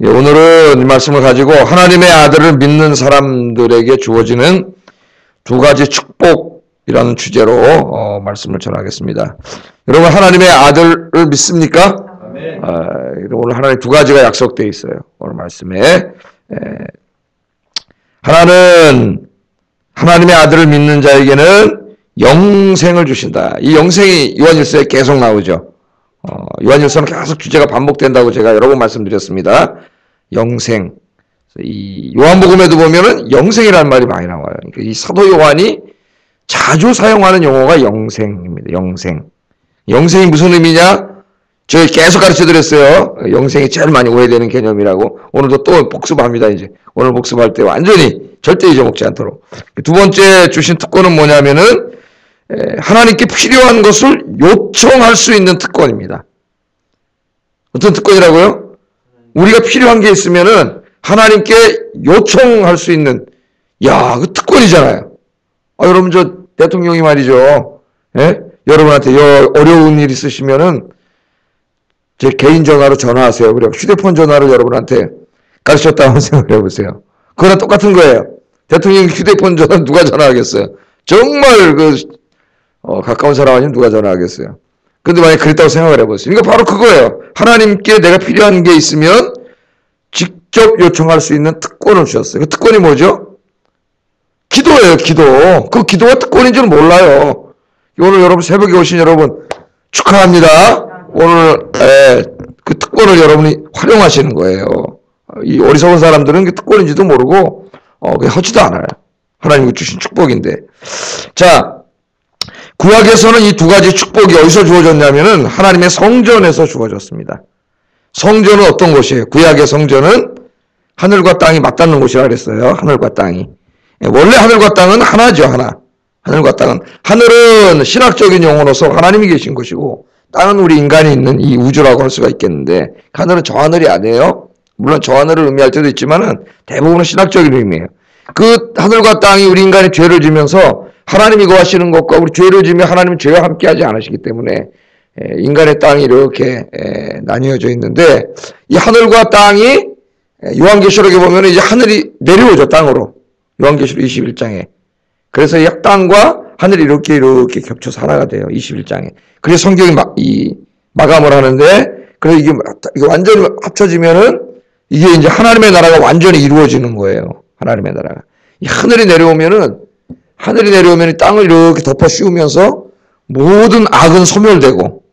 예, 오늘은 이 말씀을 가지고 하나님의 아들을 믿는 사람들에게 주어지는 두 가지 축복이라는 주제로 말씀을 전하겠습니다. 여러분 하나님의 아들을 믿습니까? 오늘 하나님 두 가지가 약속되어 있어요. 오늘 말씀에 하나는 하나님의 아들을 믿는 자에게는 영생을 주신다. 이 영생이 요한일서에 계속 나오죠. 요한일서는 계속 주제가 반복된다고 제가 여러 번 말씀드렸습니다. 영생. 이 요한복음에도 보면은 영생이라는 말이 많이 나와요. 그러니까 이 사도 요한이 자주 사용하는 용어가 영생입니다. 영생. 영생이 무슨 의미냐? 저희 계속 가르쳐 드렸어요. 영생이 제일 많이 오해되는 개념이라고. 오늘도 또 복습합니다, 이제. 오늘 복습할 때 완전히 절대 잊어먹지 않도록. 두 번째 주신 특권은 뭐냐면은, 하나님께 필요한 것을 요청할 수 있는 특권입니다. 어떤 특권이라고요? 우리가 필요한 게 있으면은 하나님께 요청할 수 있는, 그 특권이잖아요. 여러분, 저 대통령이 말이죠. 여러분한테 어려운 일 있으시면은 제 개인 전화로 전화하세요. 그리고 휴대폰 전화를 여러분한테 가르쳤다고 한번 생각해 보세요. 그거랑 똑같은 거예요. 대통령 휴대폰 전화 누가 전화하겠어요? 정말 가까운 사람 아니면 누가 전화하겠어요? 근데 만약에 그랬다고 생각을 해보세요. 그러니까 바로 그거예요. 하나님께 내가 필요한 게 있으면 직접 요청할 수 있는 특권을 주셨어요. 그 특권이 뭐죠? 기도예요, 기도. 그 기도가 특권인 줄 몰라요. 오늘 여러분 새벽에 오신 여러분 축하합니다. 오늘 그 특권을 여러분이 활용하시는 거예요. 이 어리석은 사람들은 그 특권인지도 모르고 그게 하지도 않아요. 하나님이 주신 축복인데. 자, 구약에서는 이 두 가지 축복이 어디서 주어졌냐면은 하나님의 성전에서 주어졌습니다. 성전은 어떤 곳이에요? 구약의 성전은 하늘과 땅이 맞닿는 곳이라 그랬어요. 하늘과 땅이. 원래 하늘과 땅은 하나죠, 하나. 하늘과 땅은. 하늘은 신학적인 용어로서 하나님이 계신 곳이고, 땅은 우리 인간이 있는 이 우주라고 할 수가 있겠는데, 하늘은 저 하늘이 아니에요. 물론 저 하늘을 의미할 때도 있지만은 대부분은 신학적인 의미예요. 그 하늘과 땅이 우리 인간이 죄를 지면서 하나님이 거하시는 것과 우리 죄를 지며 하나님은 죄와 함께 하지 않으시기 때문에 인간의 땅이 이렇게 나뉘어져 있는데, 이 하늘과 땅이 요한계시록에 보면 이제 하늘이 내려오죠, 땅으로. 요한계시록 21장에. 그래서 이 땅과 하늘이 이렇게 겹쳐서 하나가 돼요, 21장에. 그래서 성경이 마감을 하는데, 그래서 이게 완전히 합쳐지면은 이게 이제 하나님의 나라가 완전히 이루어지는 거예요. 하나님의 나라가. 이 하늘이 내려오면 땅을 이렇게 덮어 씌우면서 모든 악은 소멸되고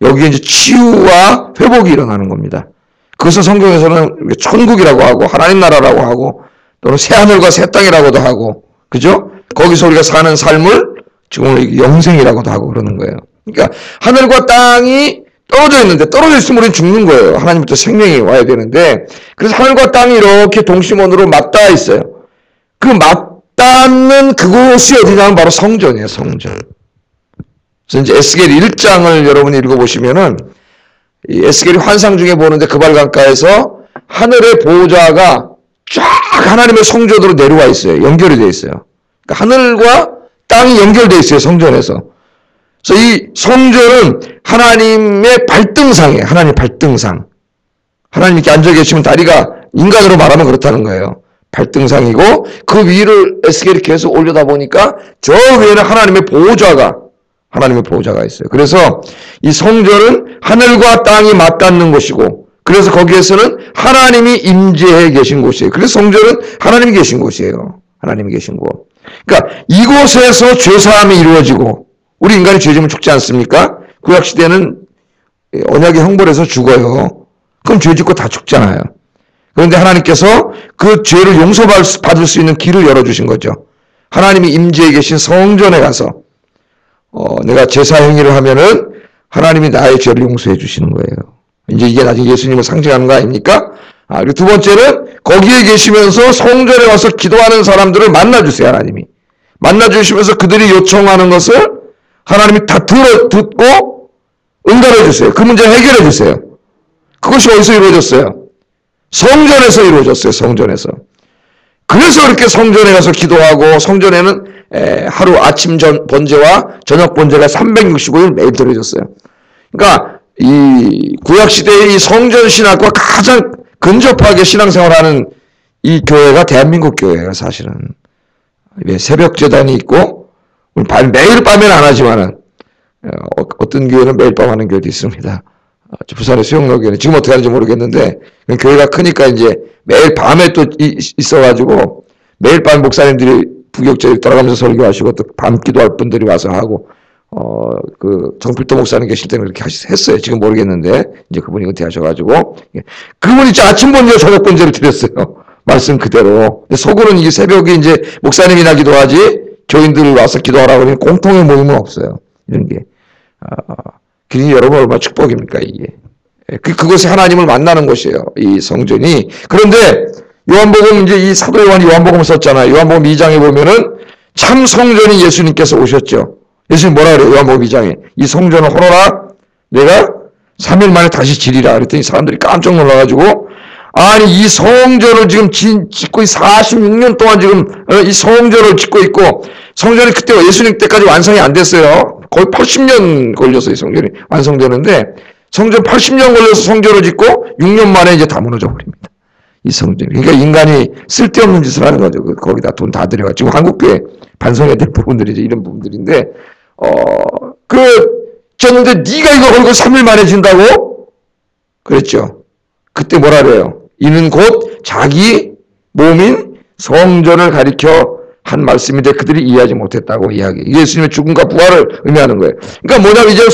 여기에 이제 치유와 회복이 일어나는 겁니다. 그것을 성경에서는 천국이라고 하고 하나님 나라라고 하고 또는 새 하늘과 새 땅이라고도 하고, 그죠? 거기서 우리가 사는 삶을 지금 영생이라고도 하고 그러는 거예요. 그러니까 하늘과 땅이 떨어져 있는데, 떨어져 있으면 우리는 죽는 거예요. 하나님부터 생명이 와야 되는데, 그래서 하늘과 땅이 이렇게 동심원으로 맞닿아 있어요. 그 맞닿는 그곳이 어디냐면 바로 성전이에요, 성전. 그래서 이제 에스겔 1장을 여러분이 읽어보시면은, 이 에스겔이 환상 중에 보는데 그발강가에서 하늘의 보호자가 쫙 하나님의 성전으로 내려와 있어요. 연결이 되어 있어요. 그러니까 하늘과 땅이 연결되어 있어요, 성전에서. 그래서 이 성전은 하나님의 발등상이에요. 하나님의 발등상. 하나님 이렇게 앉아 계시면 다리가 인간으로 말하면 그렇다는 거예요. 발등상이고 그 위를 에스겔이 계속 올려다 보니까 저 위에는 하나님의 보호자가 있어요. 그래서 이 성전은 하늘과 땅이 맞닿는 곳이고, 그래서 거기에서는 하나님이 임재해 계신 곳이에요. 그래서 성전은 하나님이 계신 곳이에요. 하나님이 계신 곳. 그러니까 이곳에서 죄사함이 이루어지고, 우리 인간이 죄지면 죽지 않습니까? 구약시대는 언약의 형벌에서 죽어요. 그럼 죄짓고 다 죽잖아요. 그런데 하나님께서 그 죄를 용서받을 수 있는 길을 열어주신 거죠. 하나님이 임재해 계신 성전에 가서 내가 제사 행위를 하면은 하나님이 나의 죄를 용서해 주시는 거예요. 이제 이게 나중에 예수님을 상징하는 거 아닙니까? 그리고 두 번째는 거기에 계시면서 성전에 와서 기도하는 사람들을 만나주세요, 하나님이. 만나주시면서 그들이 요청하는 것을 하나님이 다 듣고 응답해 주세요. 그 문제를 해결해 주세요. 그것이 어디서 이루어졌어요? 성전에서 이루어졌어요. 성전에서. 그래서 이렇게 성전에 가서 기도하고, 성전에는 하루 아침 번제와 저녁 번제가 365일 매일 드려졌어요. 그러니까 이 구약 시대의 이 성전 신학과 가장 근접하게 신앙생활하는 이 교회가 대한민국 교회예요, 사실은. 왜 새벽 재단이 있고, 매일 밤에는 안 하지만은, 어떤 교회는 매일 밤 하는 교회도 있습니다. 부산의 수영로교회는 지금 어떻게 하는지 모르겠는데, 교회가 크니까 이제 매일 밤에 또 있어가지고, 매일 밤 목사님들이 부교육자들이 돌아가면서 설교하시고, 또 밤 기도할 분들이 와서 하고, 정필도 목사님 계실 때는 그렇게 했어요. 지금 모르겠는데, 이제 그분이 은퇴하셔가지고, 그분이 이제 아침 번제와 저녁 번제를 드렸어요. 말씀 그대로. 속으로는 이게 새벽에 이제 목사님이나 기도하지, 교인들 와서 기도하라고 하면 공통의 모임은 없어요. 이런 게. 그게 여러분 얼마나 축복입니까, 이게. 그곳에 하나님을 만나는 곳이에요. 이 성전이. 그런데 요한복음 이제 이 사도 요한이 요한복음을 썼잖아요. 요한복음 2장에 보면은 참 성전이 예수님께서 오셨죠. 예수님 뭐라 그래요? 요한복음 2장에. 이 성전을 헐어라. 내가 3일 만에 다시 지리라. 그랬더니 사람들이 깜짝 놀라가지고 아니 이 성전을 지금 짓고 46년 동안 지금 이 성전을 짓고 있고 성전이 그때 예수님 때까지 완성이 안 됐어요. 거의 80년 걸렸어요. 성전이 완성되는데 성전 80년 걸려서 성전을 짓고 6년 만에 이제 다 무너져 버립니다. 이 성전. 그러니까 인간이 쓸데없는 짓을 하는 거죠. 거기다 돈 다 들여가. 지금 한국교회 반성해야 될 부분들이 이런 부분들인데 졌는데 네가 이거 걸고 3일 만에 진다고? 그랬죠. 그때 뭐라 그래요? 이는 곧 자기 몸인 성전을 가리켜 한 말씀인데 그들이 이해하지 못했다고 이야기. 예수님의 죽음과 부활을 의미하는 거예요. 그러니까 뭐냐면 이제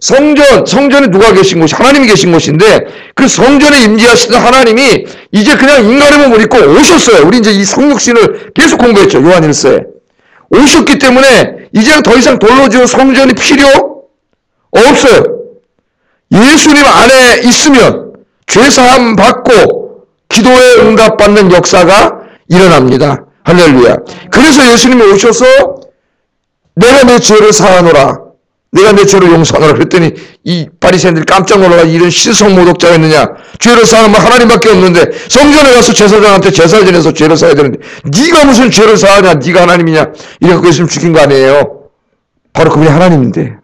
성전에 누가 계신 곳이 하나님이 계신 곳인데 그 성전에 임재하시던 하나님이 이제 그냥 인간의 몸을 입고 오셨어요. 우리 이제 이 성육신을 계속 공부했죠. 요한일서에. 오셨기 때문에 이제는 더 이상 돌로 지은 성전이 필요 없어요. 예수님 안에 있으면 죄사함 받고 기도에 응답받는 역사가 일어납니다. 할렐루야. 그래서 예수님이 오셔서 내가 내 죄를 사하노라. 내가 내 죄를 용서하노라. 그랬더니 이 바리새인들이 깜짝 놀라가 이런 신성모독자가 있느냐. 죄를 사하는 분 하나님밖에 없는데 성전에 가서 제사장한테 제사를 지내서 죄를 사야 되는데 네가 무슨 죄를 사하냐. 네가 하나님이냐. 이래서 예수님 죽인 거 아니에요. 바로 그분이 하나님인데.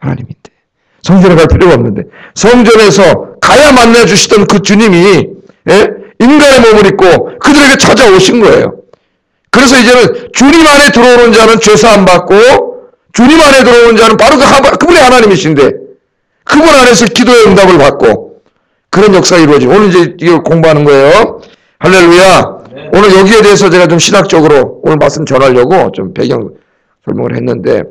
성전에 갈 필요가 없는데 성전에서 가야 만나주시던 그 주님이 인간의 몸을 입고 그들에게 찾아오신 거예요. 그래서 이제는 주님 안에 들어오는 자는 죄사함 받고 주님 안에 들어오는 자는 바로 그분이 하나님이신데 그분 안에서 기도의 응답을 받고 그런 역사가 이루어지고 오늘 이제 이걸 공부하는 거예요. 할렐루야. 네. 오늘 여기에 대해서 제가 좀 신학적으로 오늘 말씀 전하려고 좀 배경 설명을 했는데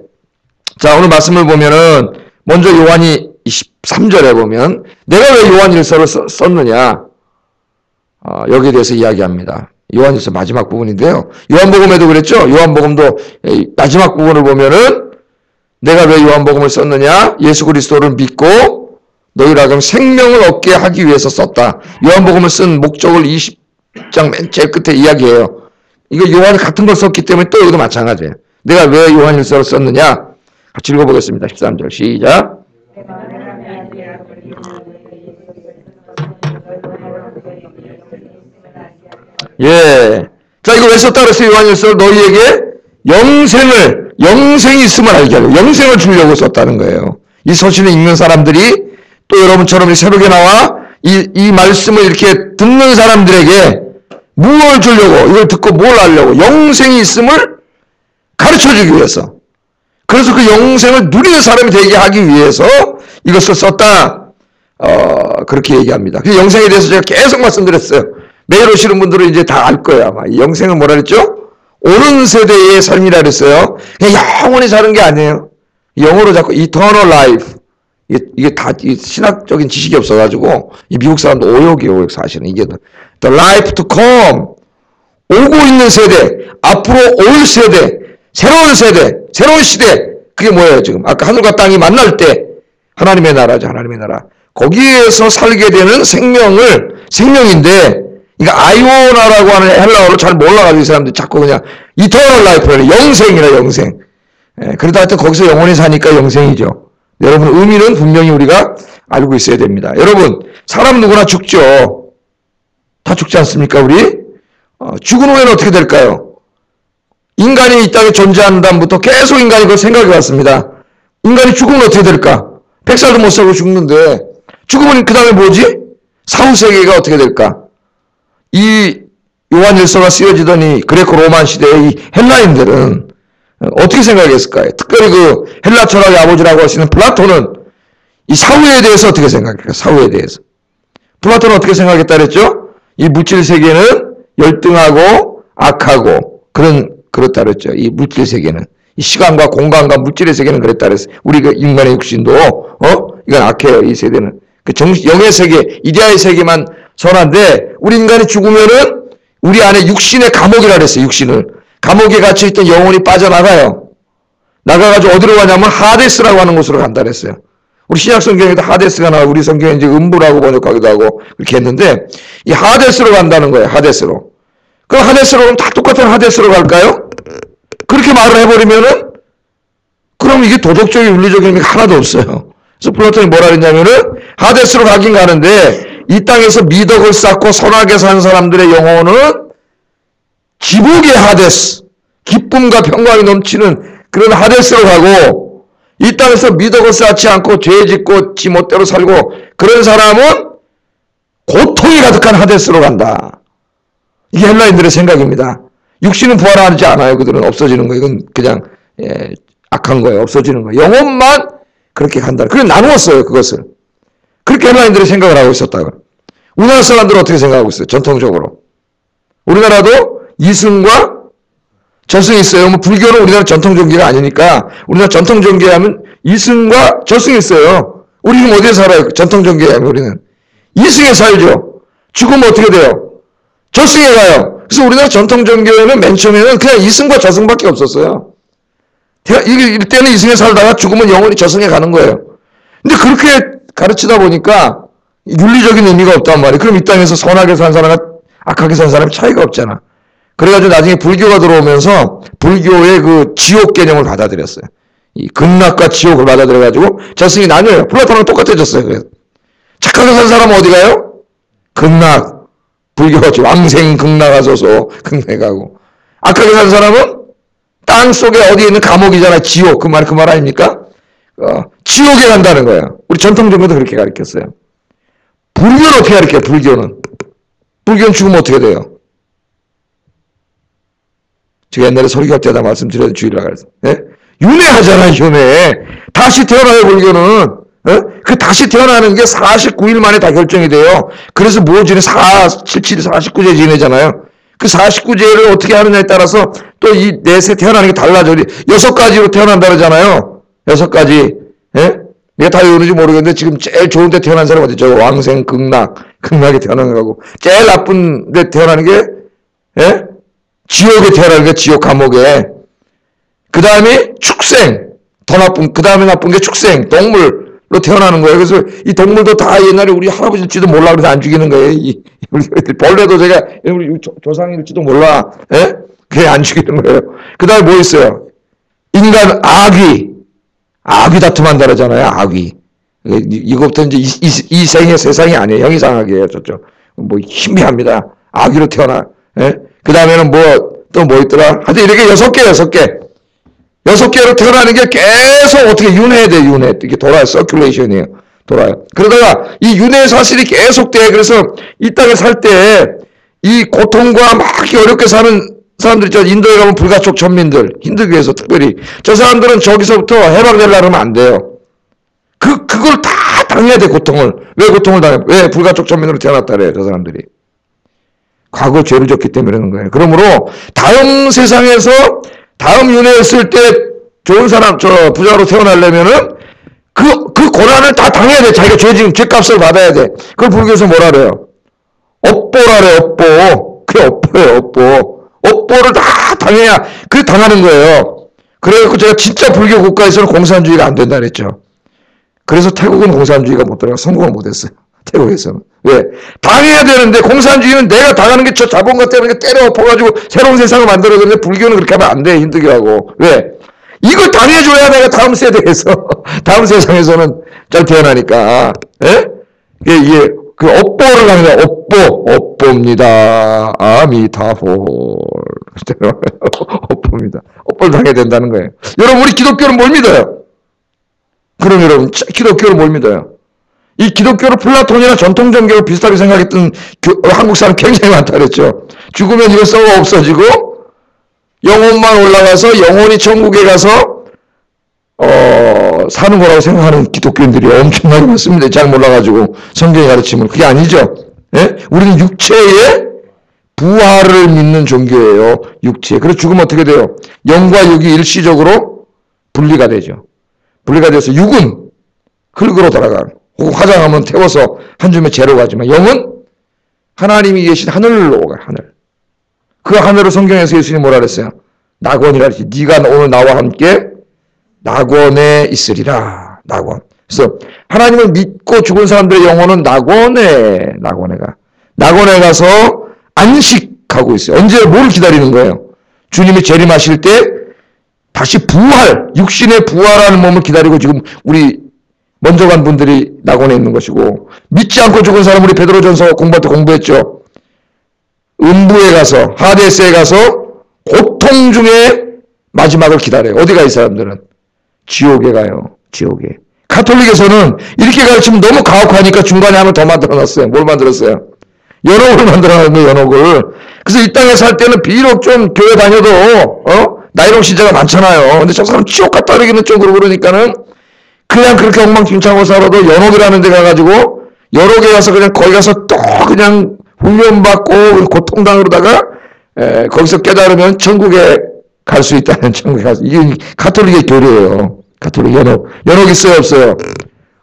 자 오늘 말씀을 보면은 먼저 요한이 23절에 보면 내가 왜 요한일서를 썼느냐 여기에 대해서 이야기합니다. 요한일서 마지막 부분인데요. 요한복음에도 그랬죠. 요한복음도 마지막 부분을 보면은 내가 왜 요한복음을 썼느냐 예수 그리스도를 믿고 너희로 하여금 생명을 얻게 하기 위해서 썼다. 요한복음을 쓴 목적을 20장 맨 제일 끝에 이야기해요. 이거 요한이 같은 걸 썼기 때문에 또 여기도 마찬가지예요. 내가 왜 요한일서를 썼느냐 같이 읽어보겠습니다. 13절 시작. 예. 자, 이거 왜 썼다 그랬어요? 요한일서 너희에게 영생이 있음을 알게 하려고, 영생을 주려고 썼다는 거예요. 이 서신을 읽는 사람들이 또 여러분처럼 새벽에 나와 이 말씀을 이렇게 듣는 사람들에게 무엇을 주려고, 이걸 듣고 뭘 하려고, 영생이 있음을 가르쳐 주기 위해서. 그래서 그 영생을 누리는 사람이 되게 하기 위해서 이것을 썼다. 그렇게 얘기합니다. 그 영생에 대해서 제가 계속 말씀드렸어요. 매일 오시는 분들은 이제 다 알 거예요. 아마 이 영생은 뭐라 그랬죠? 오는 세대의 삶이라 그랬어요. 그냥 영원히 사는 게 아니에요. 영어로 자꾸 eternal life. 이게 다 신학적인 지식이 없어가지고 이 미국 사람도 오욕이에요. 사실은 이게 the life to come. 오고 있는 세대, 앞으로 올 세대, 새로운 세대, 새로운 시대. 그게 뭐예요 지금? 아까 하늘과 땅이 만날 때 하나님의 나라죠. 하나님의 나라. 거기에서 살게 되는 생명인데 그러니까 아이오나라고 하는 헬라어를 잘 몰라가지고 이 사람들이 자꾸 그냥 eternal life를 영생이라 영생. 그러다 하여튼 거기서 영원히 사니까 영생이죠. 여러분 의미는 분명히 우리가 알고 있어야 됩니다. 여러분 사람 누구나 죽죠. 다 죽지 않습니까 우리? 죽은 후에는 어떻게 될까요? 인간이 이 땅에 존재하는 다음부터 계속 인간이 그걸 생각해 왔습니다. 인간이 죽으면 어떻게 될까? 100살도 못 살고 죽는데 죽으면 그 다음에 뭐지? 사후세계가 어떻게 될까? 이 요한일서가 쓰여지더니 그레코 로만 시대의 이 헬라인들은 어떻게 생각했을까요? 특별히 그 헬라 철학의 아버지라고 하시는 플라톤은 이 사후에 대해서 어떻게 생각할까요? 사후에 대해서. 플라톤은 어떻게 생각했다 그랬죠? 이 물질 세계는 열등하고 악하고 그렇다 그랬죠. 이 물질 세계는. 이 시간과 공간과 물질의 세계는 그랬다 그랬어요. 우리 그 인간의 육신도, 이건 악해요, 이 세대는. 그 영의 세계, 이데아의 세계만 선한데, 우리 인간이 죽으면은 우리 안에 육신의 감옥이라 그랬어요, 육신을. 감옥에 갇혀있던 영혼이 빠져나가요. 나가가지고 어디로 가냐면 하데스라고 하는 곳으로 간다 그랬어요. 우리 신약 성경에도 하데스가 나와, 우리 성경에 이제 음부라고 번역하기도 하고 그렇게 했는데, 이 하데스로 간다는 거예요, 하데스로. 그럼 하데스로 그럼 다 똑같은 하데스로 갈까요? 그렇게 말을 해버리면은, 그럼 이게 도덕적인 윤리적인 의미가 하나도 없어요. 그래서 플라톤이 뭐라 그랬냐면은, 하데스로 가긴 가는데, 이 땅에서 미덕을 쌓고 선하게 산 사람들의 영혼은 지복의 하데스, 기쁨과 평강이 넘치는 그런 하데스로 가고, 이 땅에서 미덕을 쌓지 않고 죄 짓고 지 멋대로 살고 그런 사람은 고통이 가득한 하데스로 간다. 이게 헬라인들의 생각입니다. 육신은 부활하지 않아요. 그들은 없어지는 거예요. 이건 그냥 악한 거예요. 없어지는 거예요. 영혼만 그렇게 간다. 그래 나누었어요. 그것을. 그렇게 헬라인들이 생각을 하고 있었다고. 우리나라 사람들은 어떻게 생각하고 있어요? 전통적으로. 우리나라도 이승과 저승이 있어요. 뭐 불교는 우리나라 전통 종교가 아니니까 우리나라 전통 종교에 하면 이승과 저승이 있어요. 우리 지금 어디에 살아요? 전통 종교에 하면 우리는 이승에 살죠. 죽으면 어떻게 돼요? 저승에 가요. 그래서 우리나라 전통 종교에는 맨 처음에는 그냥 이승과 저승밖에 없었어요. 이때는 이승에 살다가 죽으면 영원히 저승에 가는 거예요. 근데 그렇게 가르치다 보니까 윤리적인 의미가 없단 말이에요. 그럼 이 땅에서 선하게 산 사람과 악하게 산 사람이 차이가 없잖아. 그래가지고 나중에 불교가 들어오면서 불교의 그 지옥 개념을 받아들였어요. 이 극락과 지옥을 받아들여가지고 저승이 나뉘어요. 플라톤은 똑같아졌어요. 그래서 착하게 산 사람은 어디 가요? 극락. 불교가 왕생 극락하소서 극락에 가고. 악하게 산 사람은 땅 속에 어디에 있는 감옥이잖아요. 지옥. 그 말 아닙니까? 지옥에 간다는 거예요. 우리 전통 종교도 그렇게 가르쳤어요. 불교는 어떻게 가르쳐요? 불교는 죽으면 어떻게 돼요? 제가 옛날에 설교할 때다 말씀드려도 주의라 그랬어요. 예? 윤회하잖아요, 윤회. 다시 태어나요, 불교는. 그 다시 태어나는 게 49일 만에 다 결정이 돼요. 그래서 뭐 지내? 77, 49제 지내잖아요. 그 49제를 어떻게 하느냐에 따라서 또 이 넷에 태어나는 게 달라져. 6가지로 태어난다 그러잖아요. 6가지. 예? 내가 다 외우는지 모르겠는데 지금 제일 좋은 데 태어난 사람 어디죠? 왕생, 극락에 태어나는 거고. 제일 나쁜 데 태어나는 게, 예? 지옥에 태어나는 게 지옥 감옥에. 그 다음에 축생. 그 다음에 나쁜 게 축생. 동물로 태어나는 거예요. 그래서 이 동물도 다 옛날에 우리 할아버지일지도 몰라. 그래서 안 죽이는 거예요. 벌레도 제가 우리 조상일지도 몰라. 예? 그게 안 죽이는 거예요. 그 다음에 뭐 있어요? 인간, 아귀 다툼한다 그러잖아요. 아귀. 이것부터 이제 이 생의 세상이 아니에요. 형이상하게요. 저쪽. 뭐 신비합니다. 아귀로 태어나. 예? 그 다음에는 또 뭐 있더라? 하여튼 이렇게 6개. 6개로 태어나는 게 계속 어떻게 윤회해야 돼, 윤회. 이게 돌아요. 서큘레이션이에요. 돌아요. 그러다가 이 윤회의 사실이 계속 돼. 그래서 이 땅에 살 때 이 고통과 막 어렵게 사는 사람들 있죠. 인도에 가면 불가촉 천민들. 힌두교에서 특별히. 저 사람들은 저기서부터 해방되려고 하면 안 돼요. 그걸 다 당해야 돼, 고통을. 왜 고통을 당해? 왜 불가촉 천민으로 태어났다 그래요, 저 사람들이. 과거 죄를 졌기 때문에 그런 거예요. 그러므로 다음 세상에서 다음 윤회했을 때 좋은 사람, 부자로 태어나려면은 그 고난을 다 당해야 돼. 자기가 죄값을 받아야 돼. 그걸 불교에서 뭐라 그래요? 업보라 그래요, 업보. 그게 업보예요, 업보. 업보를 다 당해야, 그게 당하는 거예요. 그래갖고 제가 진짜 불교 국가에서는 공산주의가 안 된다 그랬죠. 그래서 태국은 공산주의가 못 들어가 성공을 못 했어요. 태국에서는. 왜? 당해야 되는데, 공산주의는 내가 당하는 게 저 자본가 때문에 때려 엎어가지고 새로운 세상을 만들어야 불교는 그렇게 하면 안 돼, 힌두교하고. 왜? 이걸 당해줘야 내가 다음 세대에서, 다음 세상에서는 잘 태어나니까. 예? 이게, 그 업보를 당해야 돼. 업보입니다. 아미타홀. 업보입니다. 업보를 당해야 된다는 거예요. 여러분, 우리 기독교는 뭘 믿어요? 그럼 여러분, 기독교는 뭘 믿어요? 이 기독교를 플라톤이나 전통 종교로 비슷하게 생각했던 한국 사람 굉장히 많다 그랬죠. 죽으면 이거 썩어 없어지고 영혼만 올라가서 영혼이 천국에 가서 사는 거라고 생각하는 기독교인들이 엄청나게 많습니다. 잘 몰라가지고 성경이 가르치면 그게 아니죠. 예? 우리는 육체의 부활을 믿는 종교예요. 육체. 그래서 죽으면 어떻게 돼요? 영과 육이 일시적으로 분리가 되죠. 분리가 돼서 육은 흙으로 돌아가고 혹은 화장하면 태워서 한 줌의 재로 가지만 영은 하나님이 계신 하늘로 가. 하늘. 그 하늘을 성경에서 예수님이 뭐라 그랬어요? 낙원이라 그랬지. 네가 오늘 나와 함께 낙원에 있으리라. 낙원. 그래서 하나님을 믿고 죽은 사람들의 영혼은 낙원에 가. 낙원에 가서 안식하고 있어요. 언제 뭘 기다리는 거예요? 주님이 재림하실 때 다시 부활, 육신의 부활하는 몸을 기다리고 지금 우리 먼저 간 분들이 낙원에 있는 것이고, 믿지 않고 죽은 사람 우리 베드로전서 공부할 때 공부했죠. 음부에 가서, 하데스에 가서 고통 중에 마지막을 기다려요. 어디가 이 사람들은? 지옥에 가요. 지옥에. 가톨릭에서는 이렇게 가르치면 너무 가혹하니까 중간에 하나 더 만들어놨어요. 뭘 만들었어요? 연옥을 만들어놨는데, 연옥을. 그래서 이 땅에 살 때는 비록 좀 교회 다녀도 나이롱 신자가 많잖아요. 근데 저 사람 지옥 갔다 그러기는 좀 그러니까는 그냥 그렇게 엉망진창으로 살아도 연옥이라는 데 가가지고 연옥에 가서 그냥 거기 가서 또 그냥 훈련받고 고통당으로다가 거기서 깨달으면 천국에 갈 수 있다는, 천국에 가서. 이게 가톨릭의 교리예요. 가톨릭 연옥 있어요, 없어요?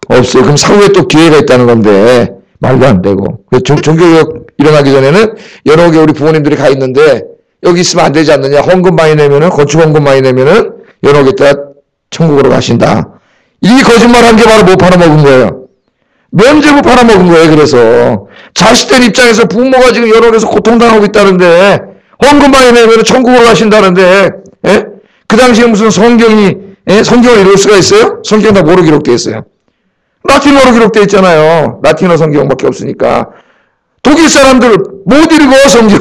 없어요. 그럼 사후에 또 기회가 있다는 건데 말도 안 되고. 종교개혁 일어나기 전에는 연옥에 우리 부모님들이 가 있는데 여기 있으면 안 되지 않느냐. 헌금 많이 내면은, 건축 헌금 많이 내면은 연옥에다 천국으로 가신다. 이 거짓말 한 게 바로 뭐 팔아먹은 거예요? 면죄부 팔아먹은 거예요. 그래서 자식들 입장에서 부모가 지금 연옥에서 고통당하고 있다는데 헌금 많이 내면 천국으로 가신다는데, 예? 그 당시에 무슨 성경을 읽을 수가 있어요? 성경 다 뭐로 기록되어 있어요? 라틴어로 기록되어 있잖아요. 라틴어 성경밖에 없으니까. 독일 사람들 못 읽어 성경.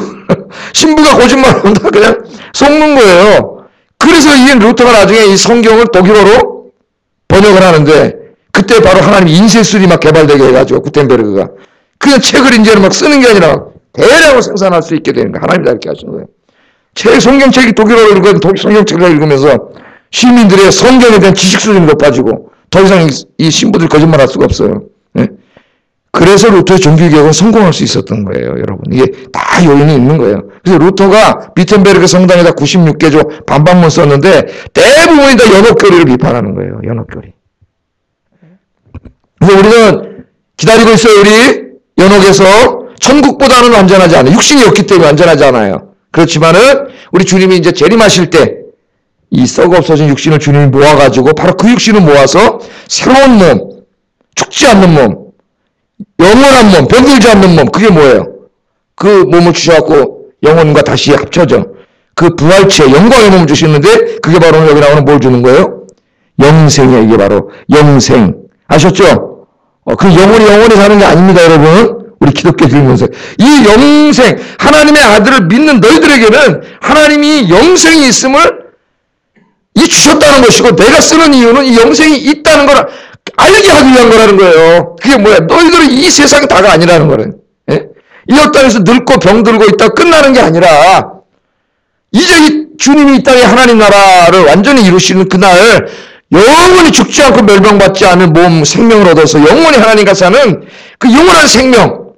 신부가 거짓말한다 그냥 속는 거예요. 그래서 이 루터가 나중에 이 성경을 독일어로 번역을 하는데, 그때 바로 하나님 인쇄술이 막 개발되게 해가지고 구텐베르그가 그냥 책을 이제는 막 쓰는 게 아니라 대량으로 생산할 수 있게 되는 거예요. 하나님이 다 이렇게 하시는 거예요. 성경책이 독일어로 읽으면 성경책을 읽으면서 시민들의 성경에 대한 지식 수준이 높아지고 더 이상 이 신부들이 거짓말할 수가 없어요. 네? 그래서 루터의 종교개혁은 성공할 수 있었던 거예요, 여러분. 이게 다 요인이 있는 거예요. 그래서 루터가 비텐베르크 성당에다 96개조 반박문 썼는데 대부분이 다 연옥교리를 비판하는 거예요, 연옥교리. 그래서 우리는 기다리고 있어요, 우리 연옥에서. 천국보다는 안전하지 않아요. 육신이 없기 때문에 안전하지 않아요. 그렇지만은 우리 주님이 이제 재림하실 때 이 썩어 없어진 육신을 주님이 모아가지고 바로 그 육신을 모아서 새로운 몸, 죽지 않는 몸, 영원한 몸, 병들지 않는 몸, 그게 뭐예요? 그 몸을 주셔갖고 영혼과 다시 합쳐져. 그 부활체, 영광의 몸을 주시는데 그게 바로 여기 나오는 뭘 주는 거예요? 영생이에요. 이게 바로 영생. 아셨죠? 그 영혼이 사는 게 아닙니다, 여러분. 우리 기독교 들으면서. 이 영생, 하나님의 아들을 믿는 너희들에게는 하나님이 영생이 있음을 이 주셨다는 것이고, 내가 쓰는 이유는 이 영생이 있다는 걸 알게 하기 위한 거라는 거예요. 그게 뭐야? 너희들은 이 세상 다가 아니라는 거예요. 예? 이 땅에서 늙고 병들고 있다가 끝나는 게 아니라 이제 이 주님이 이 땅에 하나님 나라를 완전히 이루시는 그날 영원히 죽지 않고 멸망받지 않은 몸, 생명을 얻어서 영원히 하나님과 사는 그 영원한 생명,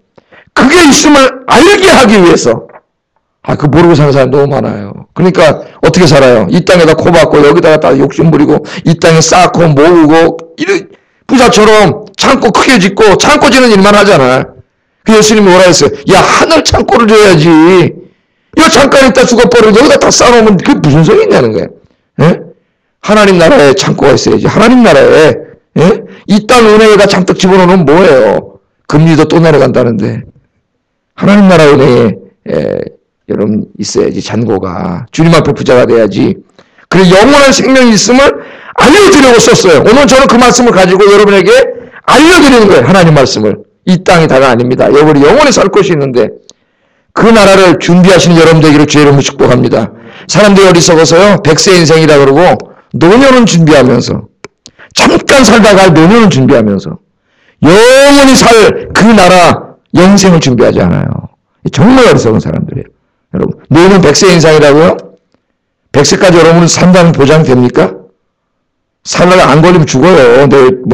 그게 있음을 알게 하기 위해서. 그 모르고 사는 사람 너무 많아요. 그러니까 어떻게 살아요? 이 땅에다 코박고 여기다가 다 욕심 부리고 이 땅에 쌓고 모으고 부자처럼 창고 크게 짓고 창고 짓는 일만 하잖아. 그 예수님이 뭐라 했어요? 야, 하늘 창고를 줘야지. 이 잠깐 있다 죽어버리고 여기다 다 쌓아놓으면 그게 무슨 소리 있냐는 거예요. 예? 하나님 나라에 창고가 있어야지. 하나님 나라에, 예? 이 땅 은행에다 잔뜩 집어넣으면 뭐예요? 금리도 또 내려간다는데. 하나님 나라 은행에, 여러분 있어야지. 잔고가. 주님 앞에 부자가 돼야지. 그래, 영원한 생명이 있음을 알려드리려고 썼어요. 오늘 저는 그 말씀을 가지고 여러분에게 알려드리는 거예요. 하나님 말씀을. 이 땅이 다가 아닙니다. 여러분이 영원히 살 곳이 있는데 그 나라를 준비하시는 여러분 되기를 주의 이름으로 축복합니다. 사람들이 어리석어서요, 100세 인생이라 그러고 노년은 준비하면서, 잠깐 살다가 노년은 준비하면서, 영원히 살 그 나라 영생을 준비하지 않아요. 정말 어리석은 사람들이에요. 여러분, 노인은 100세 인상이라고요? 100세까지 여러분은 산다는 보장 됩니까? 살다가 안 걸리면 죽어요.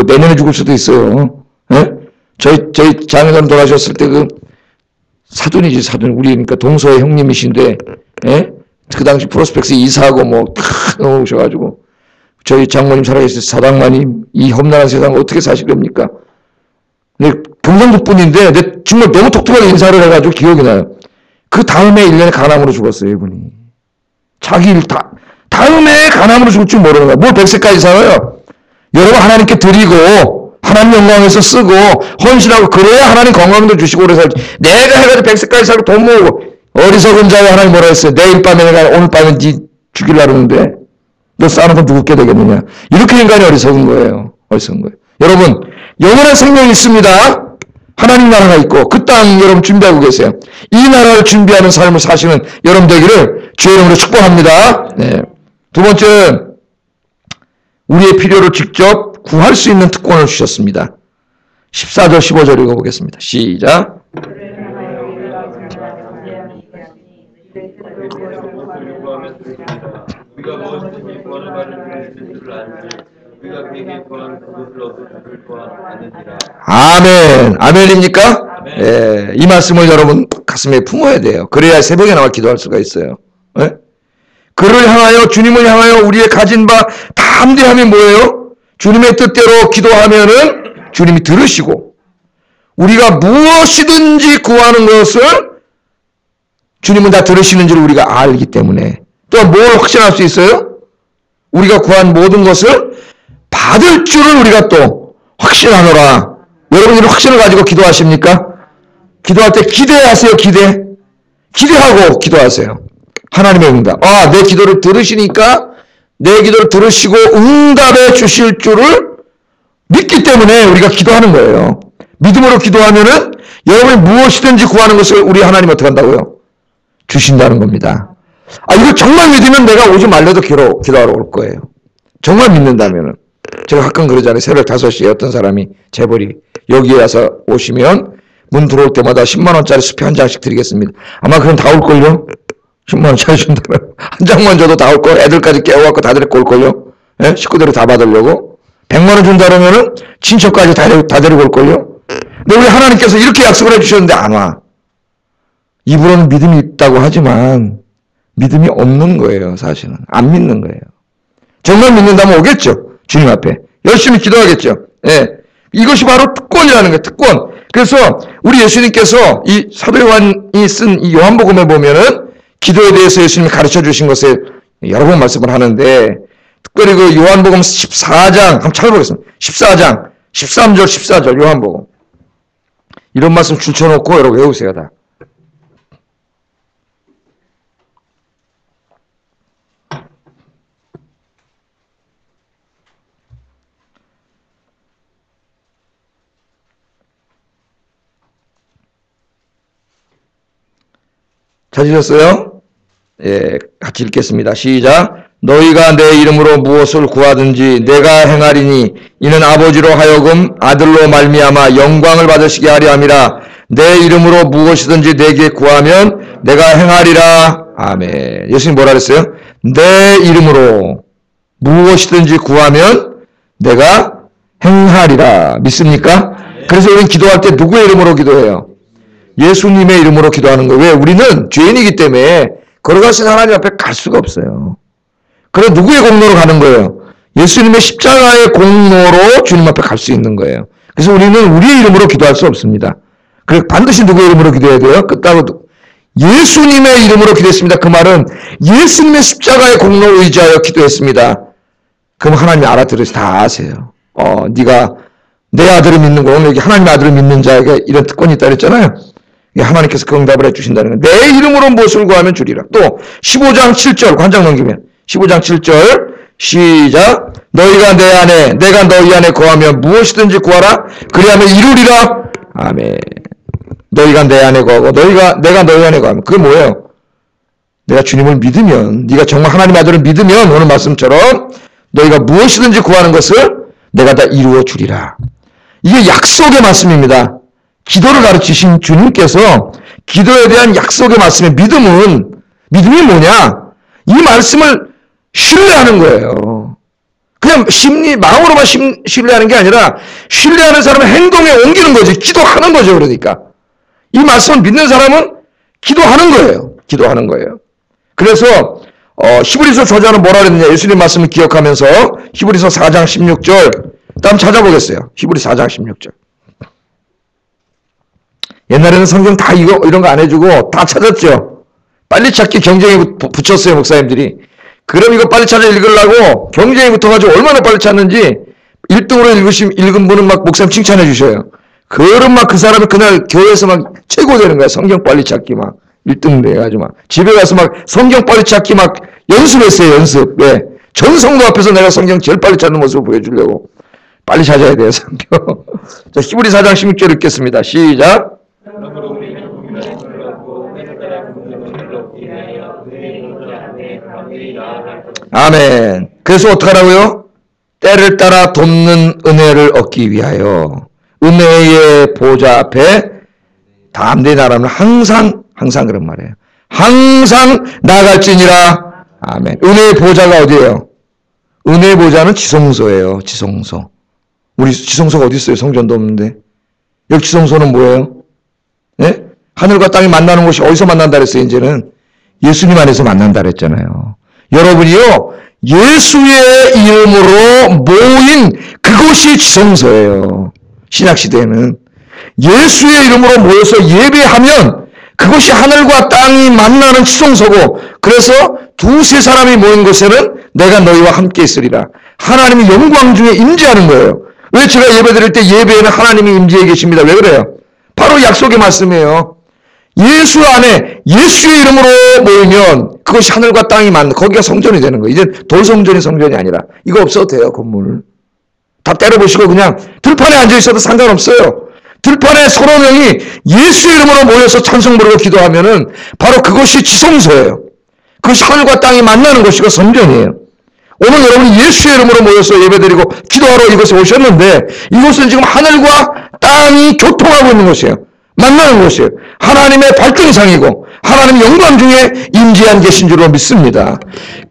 내년에 죽을 수도 있어요. 예? 저희 장인어른 돌아가셨을 때 사돈이지, 사돈. 우리, 그러니까 동서의 형님이신데, 예? 그 당시 프로스펙스 이사하고 오셔가지고, 저희 장모님 살아계실 때 사당마님, 이 험난한 세상 어떻게 사시렵니까? 근데 경상도 분인데, 정말 너무 독특하게 인사를 해가지고 기억이 나요. 그 다음에 1년에 간암으로 죽었어요, 이분이. 자기 일 다음에 간암으로 죽을 줄 모르는 거야. 뭘 100세까지 살아요? 여러분 하나님께 드리고, 하나님 영광에서 쓰고, 헌신하고, 그래야 하나님 건강도 주시고, 오래 살지. 내가 해가지고 100세까지 살고 돈 모으고, 어리석은 자여 하나님 뭐라 했어요? 내일 밤에 내가 오늘 밤에 네 죽이려고 하는데, 너 쌓아놓고 누구게 되겠느냐. 이렇게 인간이 어리석은 거예요. 어리석은 거예요. 여러분, 영원한 생명이 있습니다. 하나님 나라가 있고 그 땅 여러분 준비하고 계세요. 이 나라를 준비하는 삶을 사시는 여러분 되기를 주의 이름으로 축복합니다. 네. 두 번째, 우리의 필요를 직접 구할 수 있는 특권을 주셨습니다. 14절 15절 읽어보겠습니다. 시작. 아멘. 아멘입니까? 아멘. 예, 이 말씀을 여러분 가슴에 품어야 돼요. 그래야 새벽에 나와 기도할 수가 있어요. 예? 그를 향하여, 주님을 향하여 우리의 가진 바 담대함이 뭐예요? 주님의 뜻대로 기도하면은 주님이 들으시고, 우리가 무엇이든지 구하는 것을 주님은 다 들으시는 줄 우리가 알기 때문에, 또 뭘 확신할 수 있어요? 우리가 구한 모든 것을 받을 줄을 우리가 또 확신하노라. 여러분이 확신을 가지고 기도하십니까? 기도할 때 기대하세요. 기대하고 기도하세요. 하나님의 응답. 내 기도를 들으시니까 내 기도를 들으시고 응답해 주실 줄을 믿기 때문에 우리가 기도하는 거예요. 믿음으로 기도하면은 여러분이 무엇이든지 구하는 것을 우리 하나님 어떻게 한다고요? 주신다는 겁니다. 이거 정말 믿으면 내가 오지 말래도 기도하러 올 거예요. 정말 믿는다면은. 제가 가끔 그러잖아요. 새벽 5시에 어떤 사람이 재벌이 여기에 와서 오시면 문 들어올 때마다 10만 원짜리 수표 한 장씩 드리겠습니다. 아마 그럼 다 올걸요? 10만 원짜리 준다면. 한 장만 줘도 다 올걸. 애들까지 깨워갖고 다 데리고 올걸요? 예? 식구들을 다 받으려고. 100만 원 준다 그러면은 친척까지 다 데리고 올걸요? 근데 우리 하나님께서 이렇게 약속을 해주셨는데 안 와. 입으로는 믿음이 있다고 하지만 믿음이 없는 거예요, 사실은. 안 믿는 거예요. 정말 믿는다면 오겠죠. 주님 앞에. 열심히 기도하겠죠. 예. 이것이 바로 특권이라는 거예요, 특권. 그래서 우리 예수님께서 이 사도 요한이 쓴 이 요한복음에 보면은 기도에 대해서 예수님이 가르쳐 주신 것을 여러 번 말씀을 하는데, 특별히 그 요한복음 14장, 한번 찾아보겠습니다. 14장, 13절, 14절, 요한복음. 이런 말씀 줄쳐놓고 여러분 외우세요, 다. 찾으셨어요? 예, 같이 읽겠습니다. 시작. 너희가 내 이름으로 무엇을 구하든지 내가 행하리니 이는 아버지로 하여금 아들로 말미암아 영광을 받으시게 하려 함이라. 내 이름으로 무엇이든지 내게 구하면 내가 행하리라. 아멘. 예수님 뭐라 그랬어요? 내 이름으로 무엇이든지 구하면 내가 행하리라. 믿습니까? 그래서 우리는 기도할 때 누구의 이름으로 기도해요? 예수님의 이름으로 기도하는 거예요. 왜? 우리는 죄인이기 때문에 걸어가신 하나님 앞에 갈 수가 없어요. 그래서 누구의 공로로 가는 거예요? 예수님의 십자가의 공로로 주님 앞에 갈 수 있는 거예요. 그래서 우리는 우리의 이름으로 기도할 수 없습니다. 그래서 반드시 누구의 이름으로 기도해야 돼요? 끝까지 예수님의 이름으로 기도했습니다. 그 말은 예수님의 십자가의 공로를 의지하여 기도했습니다. 그럼 하나님이 알아들으시 다 아세요. 네가 내 아들을 믿는 거, 오늘 여기 하나님의 아들을 믿는 자에게 이런 특권이 있다 그랬잖아요. 하나님께서 그 응답을 해주신다는 거예요. 내 이름으로 무엇을 구하면 주리라. 또 15장 7절 관장 넘기면 15장 7절 시작. 너희가 내 안에 내가 너희 안에 거하면 무엇이든지 구하라. 그리하면 이루리라. 아멘. 너희가 내 안에 거하고 내가 너희 안에 거하면 그게 뭐예요? 내가 주님을 믿으면, 네가 정말 하나님의 아들을 믿으면 오늘 말씀처럼 너희가 무엇이든지 구하는 것을 내가 다 이루어 주리라. 이게 약속의 말씀입니다. 기도를 가르치신 주님께서 기도에 대한 약속의 말씀의 믿음이 뭐냐? 이 말씀을 신뢰하는 거예요. 그냥 마음으로만 신뢰하는 게 아니라 신뢰하는 사람의 행동에 옮기는 거지. 기도하는 거죠. 그러니까. 이 말씀을 믿는 사람은 기도하는 거예요. 기도하는 거예요. 그래서 히브리서 저자는 뭐라 그랬느냐? 예수님 말씀을 기억하면서 히브리서 4장 16절 다음 찾아보겠어요. 히브리 4장 16절. 옛날에는 성경 다 이런 거 안 해주고 다 찾았죠. 빨리 찾기 경쟁에 붙였어요, 목사님들이. 그럼 이거 빨리 찾아 읽으려고 경쟁에 붙어가지고 얼마나 빨리 찾는지 1등으로 읽은 분은 막 목사님 칭찬해 주셔요. 그럼 막 그 사람이 그날 교회에서 막 최고 되는 거야. 성경 빨리 찾기 막 1등 돼가지고 막 집에 가서 막 성경 빨리 찾기 막 연습했어요. 연습. 왜? 전 성도 앞에서 내가 성경 제일 빨리 찾는 모습을 보여주려고. 빨리 찾아야 돼요, 성경. 자, 히브리 4장 16절 읽겠습니다. 시작. 아멘. 그래서 어떡하라고요? 때를 따라 돕는 은혜를 얻기 위하여 은혜의 보좌 앞에 담대히 나아가면 항상 그런 말이에요. 항상 나아갈지니라. 아멘. 은혜의 보좌가 어디예요? 은혜의 보좌는 지성소예요. 지성소. 우리 지성소가 어디 있어요? 성전도 없는데. 여기 지성소는 뭐예요? 예? 하늘과 땅이 만나는 곳이 어디서 만난다 그랬어요? 이제는 예수님 안에서 만난다 그랬잖아요. 여러분이요, 예수의 이름으로 모인 그곳이 지성소예요. 신약시대에는. 예수의 이름으로 모여서 예배하면 그것이 하늘과 땅이 만나는 지성소고, 그래서 두세 사람이 모인 곳에는 내가 너희와 함께 있으리라. 하나님이 영광 중에 임재하는 거예요. 왜 제가 예배 드릴 때 예배에는 하나님이 임재해 계십니다. 왜 그래요? 바로 약속의 말씀이에요. 예수 안에 예수의 이름으로 모이면 그것이 하늘과 땅이 맞는, 거기가 성전이 되는 거예요. 이제 돌성전이 성전이 아니라. 이거 없어도 돼요, 건물. 다 때려보시고 그냥 들판에 앉아있어도 상관없어요. 들판에 서너 명이 예수의 이름으로 모여서 찬송 부르고 기도하면은 바로 그것이 지성소예요. 그것이 하늘과 땅이 만나는 곳이고 성전이에요. 오늘 여러분이 예수의 이름으로 모여서 예배드리고 기도하러 이곳에 오셨는데 이곳은 지금 하늘과 땅이 교통하고 있는 곳이에요. 만나는 곳이에요. 하나님의 발등상이고 하나님의 영광 중에 임재한 계신 줄로 믿습니다.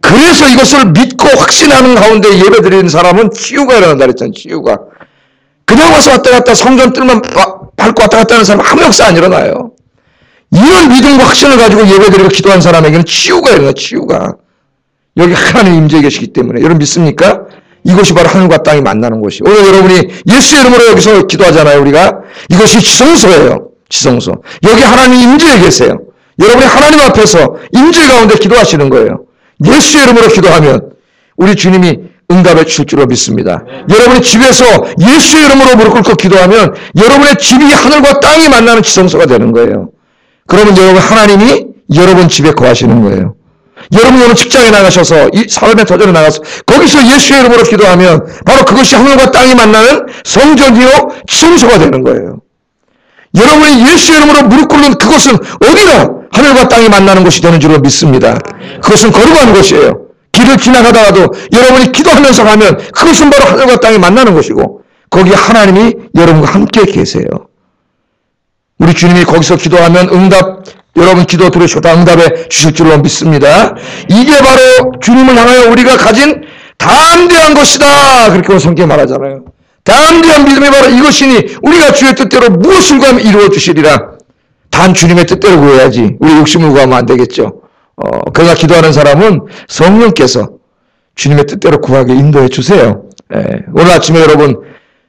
그래서 이것을 믿고 확신하는 가운데 예배드리는 사람은 치유가 일어난다 그랬잖아요. 치유가. 그냥 와서 왔다 갔다 성전 뜰만 밟고 왔다 갔다 하는 사람 아무 역사 안 일어나요. 이런 믿음과 확신을 가지고 예배드리고 기도한 사람에게는 치유가 일어나요. 치유가. 여기 하나님 임재해 계시기 때문에. 여러분 믿습니까? 이것이 바로 하늘과 땅이 만나는 곳이. 오늘 여러분이 예수의 이름으로 여기서 기도하잖아요. 우리가. 이것이 지성소예요. 지성소. 여기 하나님 임재해 계세요. 여러분이 하나님 앞에서 임재 가운데 기도하시는 거예요. 예수의 이름으로 기도하면 우리 주님이 응답해 주실 줄로 믿습니다. 여러분의 집에서 예수의 이름으로 무릎 꿇고 기도하면 여러분의 집이 하늘과 땅이 만나는 지성소가 되는 거예요. 그러면 여러분 하나님이 여러분 집에 거하시는 거예요. 여러분이 오늘 직장에 나가셔서 이 삶의 도전에 나가서 거기서 예수의 이름으로 기도하면 바로 그것이 하늘과 땅이 만나는 성전이요 지성소가 되는 거예요. 여러분이 예수의 이름으로 무릎 꿇는 그것은 어디나 하늘과 땅이 만나는 곳이 되는 줄로 믿습니다. 그것은 거룩한 곳이에요. 길을 지나가다가도 여러분이 기도하면서 가면 그것은 바로 하늘과 땅이 만나는 곳이고 거기 하나님이 여러분과 함께 계세요. 우리 주님이 거기서 기도하면 여러분 기도 들으셔도 응답해 주실 줄로 믿습니다. 이게 바로 주님을 향하여 우리가 가진 담대한 것이다. 그렇게 성경에 말하잖아요. 담대한 믿음이 바로 이것이니 우리가 주의 뜻대로 무엇을 구하면 이루어 주시리라. 단 주님의 뜻대로 구해야지. 우리 욕심을 구하면 안 되겠죠. 그가 기도하는 사람은 성령께서 주님의 뜻대로 구하게 인도해 주세요. 오늘 아침에 여러분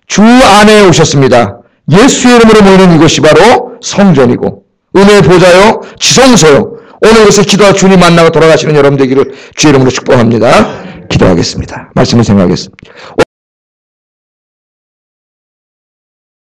주 안에 오셨습니다. 예수의 이름으로 모이는 이것이 바로 성전이고 은혜의 보좌요 지성소요. 오늘 이것을 기도하 주님 만나고 돌아가시는 여러분 되기를 주의 이름으로 축복합니다. 기도하겠습니다. 말씀을 생각하겠습니다.